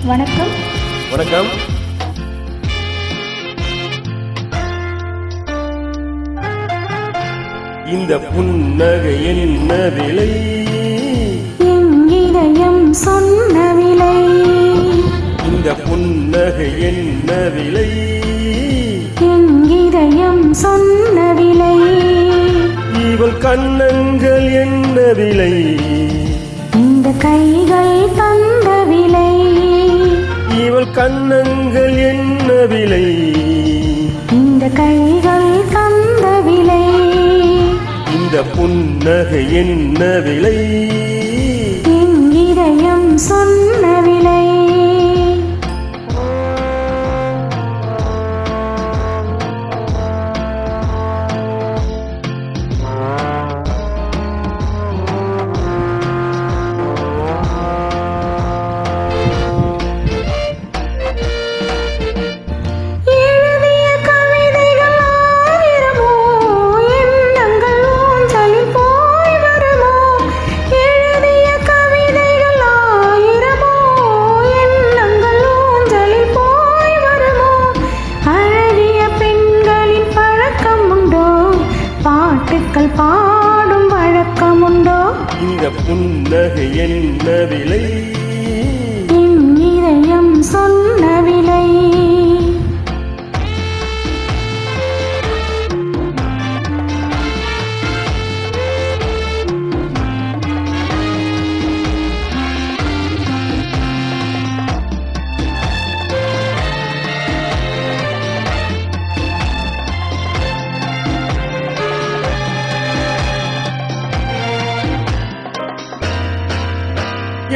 வணக்கம். வணக்கம். இந்த புன்னகை என்ன விலை? என் இதயம் சொன்ன விலை. இந்த புன்னகை என்ன விலை? என் இதயம் சொன்ன விலை. இவள் கண்ணங்கள் என்ன விலை? இந்த கைகள் தந்த விலை. இவள் கண்ணங்கள் என்ன விலை? இந்த கைகள் தந்த விலை. இந்த புன்னகை என்ன விலை? என் இதயம் சொன்ன விலை. பாடும் வழக்கமுண்டோ? இந்த புன்னகை என்ன விலை? என் இதயம் சொன்ன விலை.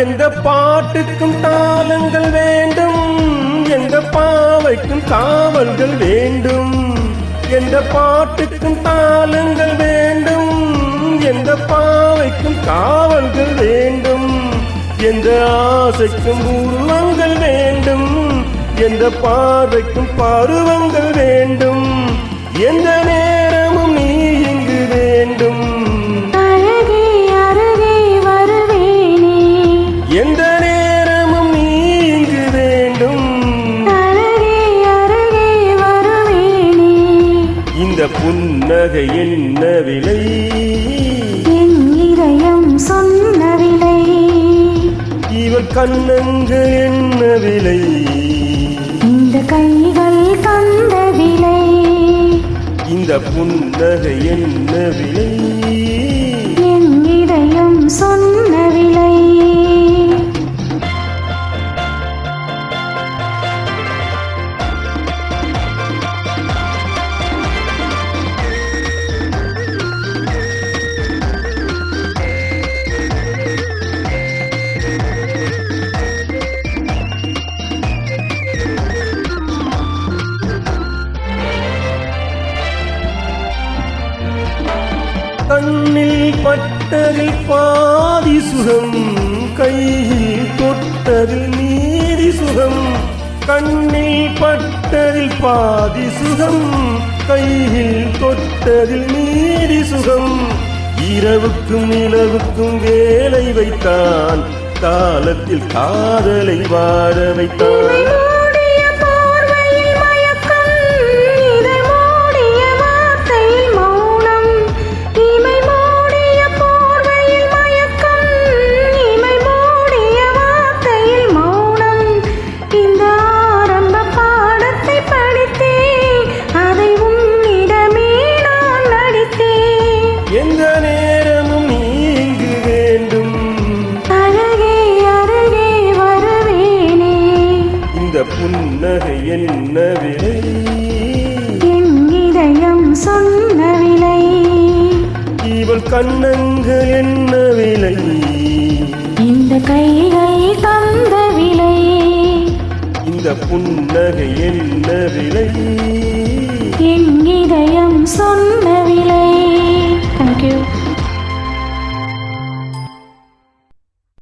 எந்த பாட்டுக்கும் தாளங்கள் வேண்டும், எந்த பாவைக்கும் காவல்கள் வேண்டும். எந்த பாட்டுக்கும் தாளங்கள் வேண்டும், எந்த பாவைக்கும் காவல்கள் வேண்டும். எந்த ஆசைக்கும் உருவங்கள் வேண்டும், எந்த பார்வைக்கும் பருவங்கள் வேண்டும். எந்த நேரமும் நீ இங்கு வேண்டும். எந்த நேரமும் நீ இங்கு வேண்டும். இந்த புன்னகை என்ன விலை? என் இதயம் சொன்ன விலை. இவள் கண்ணங்கள் என்ன விலை? இந்த கைகள் தந்த விலை. இந்த புன்னகை என்ன விலை? என் இதயம் சொன்ன விலை. கண்ணில் பட்டதில் பாதி சுகம், கையில் தொட்டதில் நீதி சுகம். கண்ணில் பட்டதில் பாதி சுகம், கையில் தொட்டதில் நீதி சுகம். இரவுக்கும் நிலவுக்கும் வேலை வைத்தான், காலத்தில் காதலை வாழ வைத்தான். எந்த நேரமும் நீ இங்கு வேண்டும். அழகே அருகே வருவேனே. இந்த புன்னகை என்ன விலை? என் இதயம் சொன்ன விலை. இவள் கண்ணங்கள் என்ன விலை? இந்த கைகள் தந்த விலை. இந்த புன்னகை என்ன விலை? என் இதயம் சொன்ன விலை.